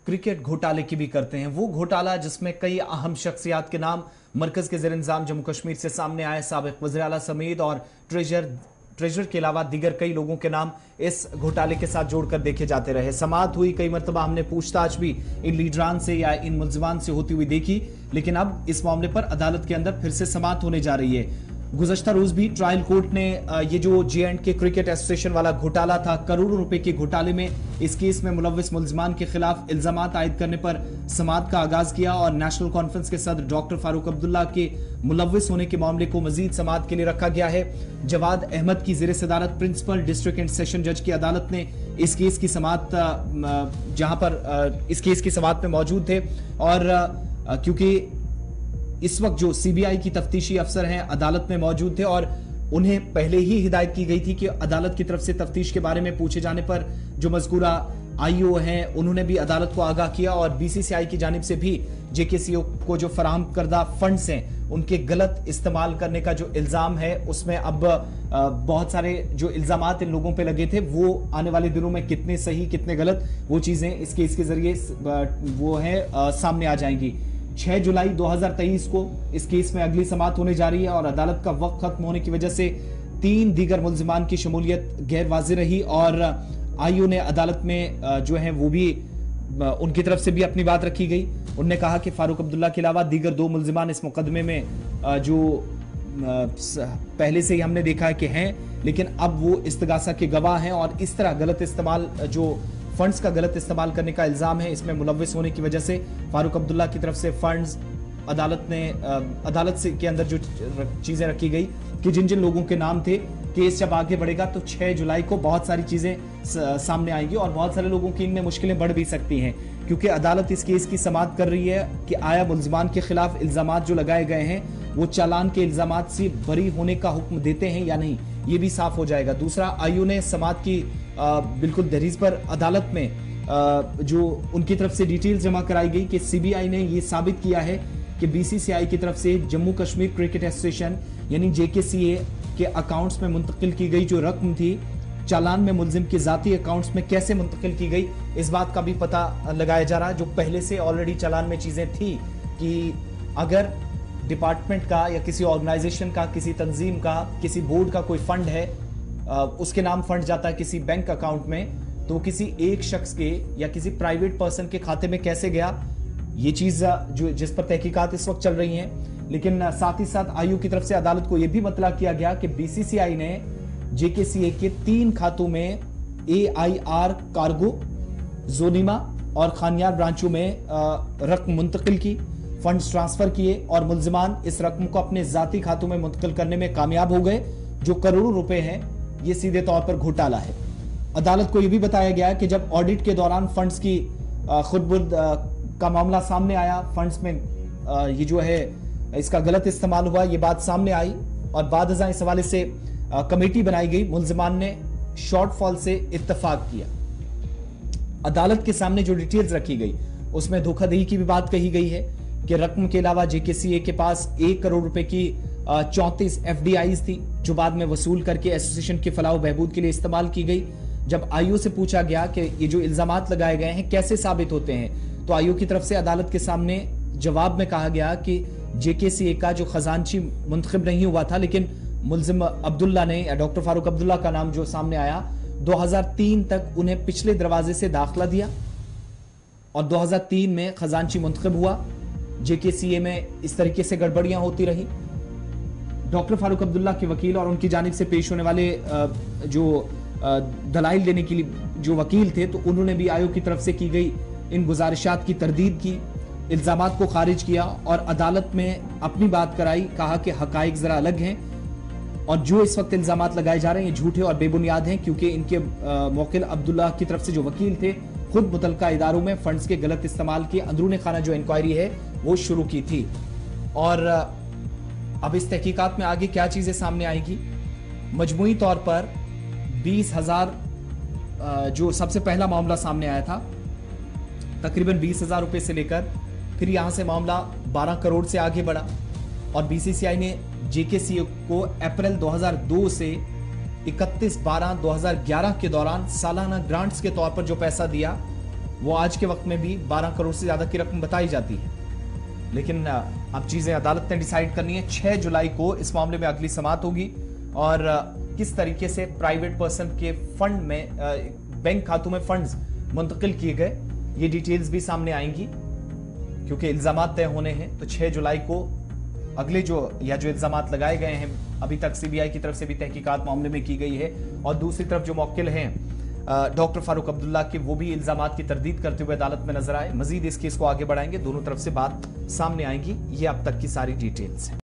Cricket घोटाले की भी करते हैं। वो घोटाला जिसमें कई अहम शख्सियात के नाम मरकज के ज़ेर इंतज़ाम जम्मू कश्मीर से सामने आए, साबिक़ वज़ीर आला समेत और ट्रेजर के अलावा दीगर कई लोगों के नाम इस घोटाले के साथ जोड़कर देखे जाते रहे। समाअत हुई, कई मरतबा हमने पूछताछ भी इन लीडरान से या इन मुल्ज़िमान से होती हुई देखी, लेकिन अब इस मामले पर अदालत के अंदर फिर से समाअत होने जा रही है। गुज़श्ता रोज भी ट्रायल कोर्ट ने ये जो J&K क्रिकेट एसोसिएशन वाला घोटाला था, करोड़ों रुपए के घोटाले में, इस केस में मुलव्विस मुल्ज़िमान के खिलाफ इल्जामात आयद करने पर समाअत का आगाज किया और नेशनल कॉन्फ्रेंस के सदर डॉक्टर फारूक अब्दुल्ला के मुलव्विस होने के मामले को मजीद समाअत के लिए रखा गया है। जवाद अहमद की ज़ेर सदारत प्रिंसिपल डिस्ट्रिक्ट एंड सेशन जज की अदालत ने इस केस की समाअत, जहां पर इस केस की समाअत में मौजूद थे और क्योंकि इस वक्त जो सीबीआई की तफ्तीशी अफसर हैं अदालत में मौजूद थे और उन्हें पहले ही हिदायत की गई थी कि अदालत की तरफ से तफ्तीश के बारे में पूछे जाने पर जो मज़कूरा आईओ हैं उन्होंने भी अदालत को आगाह किया और बीसीसीआई की जानिब से भी जेकेसीओ को जो फराहम करदा फंड्स हैं उनके गलत इस्तेमाल करने का जो इल्ज़ाम है उसमें अब बहुत सारे जो इल्ज़ामात इन लोगों पे लगे थे वो आने वाले दिनों में कितने सही कितने गलत वो चीज़ें इस केस के जरिए वो है सामने आ जाएंगी। 6 जुलाई 2023 को इस केस में अगली समाअत होने जा रही है और अदालत का वक्त खत्म होने की वजह से 3 दीगर मुल्ज़िमान की शमूलियत गैर वाज़ी रही और आईओ ने अदालत में जो है वो भी उनकी तरफ से भी अपनी बात रखी गई। उन्होंने कहा कि फारूक अब्दुल्ला के अलावा दीगर 2 मुल्ज़िमान इस मुकदमे में जो पहले से ही हमने देखा है कि हैं, लेकिन अब वो इस्तगासा के गवाह हैं और इस तरह गलत इस्तेमाल जो फंड्स का गलत इस्तेमाल करने का इल्जाम है इसमें मुलव्विस होने की वजह से फारूक अब्दुल्ला की तरफ से फंड्स अदालत से के अंदर जो चीजें रखी गई कि जिन जिन लोगों के नाम थे, केस जब आगे बढ़ेगा तो 6 जुलाई को बहुत सारी चीजें सामने आएंगी और बहुत सारे लोगों की इनमें मुश्किलें बढ़ भी सकती हैं क्योंकि अदालत इस केस की समाअत कर रही है कि आया मुल्ज़िमान के खिलाफ इल्जामात जो लगाए गए हैं वो चालान के इल्जामात से बरी होने का हुक्म देते हैं या नहीं, ये भी साफ हो जाएगा। दूसरा, आईओ ने समाअत की बिल्कुल दहलीज पर अदालत में जो उनकी तरफ से डिटेल्स जमा कराई गई कि सीबीआई ने ये साबित किया है कि बीसीसीआई की तरफ से जम्मू कश्मीर क्रिकेट एसोसिएशन यानी जेकेसीए के अकाउंट्स में मुंतकिल की गई जो रकम थी चालान में मुल्जिम के जाती अकाउंट्स में कैसे मुंतकिल की गई, इस बात का भी पता लगाया जा रहा है। जो पहले से ऑलरेडी चालान में चीजें थी कि अगर डिपार्टमेंट का या किसी ऑर्गेनाइजेशन का, किसी तंजीम का, किसी बोर्ड का कोई फंड है, उसके नाम फंड जाता है किसी बैंक अकाउंट में, तो किसी एक शख्स के या किसी प्राइवेट पर्सन के खाते में कैसे गया, ये चीज जो जिस पर तहकीकात इस वक्त चल रही हैं। लेकिन साथ ही साथ आईओ की तरफ से अदालत को यह भी मतला किया गया कि बीसीसीआई ने जेकेसीए के 3 खातों में AIR कार्गो, जोनीमा और खानियार ब्रांचों में रकम मुंतकिल की, फंड्स ट्रांसफर किए और मुल्जिमान इस रकम को अपने जाती खातों में मुंतकिल करने में कामयाब हो गए। जो करोड़ों रुपए हैं ये सीधे तौर पर घोटाला है। अदालत को यह भी बताया गया कि जब ऑडिट के दौरान फंड्स की खुदबुर्द का मामला सामने आया, फंड्स में ये जो है इसका गलत इस्तेमाल हुआ, ये बात सामने आई और बाद इस हवाले से कमेटी बनाई गई। मुल्जिमान ने शॉर्टफॉल से इत्तफाक किया। अदालत के सामने जो डिटेल्स रखी गई उसमें धोखाधड़ी की भी बात कही गई है कि रकम के अलावा जेकेसीए के पास 1 करोड़ रुपए की 34 FDIs थी जो बाद में वसूल करके एसोसिएशन के फलाह बहबूद के लिए इस्तेमाल की गई। जब आईओ से पूछा गया कि ये जो इल्जामात लगाए गए हैं कैसे साबित होते हैं, तो आईओ की तरफ से अदालत के सामने जवाब में कहा गया कि जेकेसीए का जो खजानची मुंतखब नहीं हुआ था, लेकिन मुल्जिम अब्दुल्ला ने या डॉक्टर फारूक अब्दुल्ला का नाम जो सामने आया, 2003 तक उन्हें पिछले दरवाजे से दाखिला दिया और 2003 में खजानची मुंतखब हुआ। जेकेसीए में इस तरीके से गड़बड़ियां होती रही। डॉक्टर फारूक अब्दुल्ला के वकील और उनकी जानिब से पेश होने वाले जो दलाइल देने के लिए जो वकील थे, तो उन्होंने भी आयोग की तरफ से की गई इन गुजारिशात की तरदीद की, इल्जामात को खारिज किया और अदालत में अपनी बात कराई। कहा कि हकाइक जरा अलग हैं और जो इस वक्त इल्जामात लगाए जा रहे हैं ये झूठे और बेबुनियाद हैं क्योंकि इनके मौकिल अब्दुल्ला की तरफ से जो वकील थे खुद मुतलका इदारों में फंड्स के गलत इस्तेमाल की अंदरूनी खाना जो इंक्वायरी है वो शुरू की थी। और अब इस तहकीकात में आगे क्या चीजें सामने आएगी। मजमूई तौर पर 20,000 जो सबसे पहला मामला सामने आया था, तकरीबन 20,000 रुपए से लेकर फिर यहां से मामला 12 करोड़ से आगे बढ़ा और बीसीसीआई ने जेकेसीए को अप्रैल 2002 से 31/12/2011 के दौरान सालाना ग्रांट्स के तौर पर जो पैसा दिया वो आज के वक्त में भी 12 करोड़ से ज्यादा की रकम बताई जाती है। लेकिन अब चीजें अदालत ने डिसाइड करनी है। 6 जुलाई को इस मामले में अगली समाअत होगी और किस तरीके से प्राइवेट पर्सन के फंड में बैंक खातों में फंड्स मुंतकिल किए गए, ये डिटेल्स भी सामने आएंगी क्योंकि इल्जामात तय होने हैं। तो 6 जुलाई को अगले जो इल्जामात लगाए गए हैं, अभी तक सीबीआई की तरफ से भी तहकीकात मामले में की गई है और दूसरी तरफ जो मौक्किल हैं डॉक्टर फारूक अब्दुल्ला के, वो भी इल्जामात की तरदीद करते हुए अदालत में नजर आए। मजीद इस केस को आगे बढ़ाएंगे, दोनों तरफ से बात सामने आएगी। ये अब तक की सारी डिटेल्स हैं।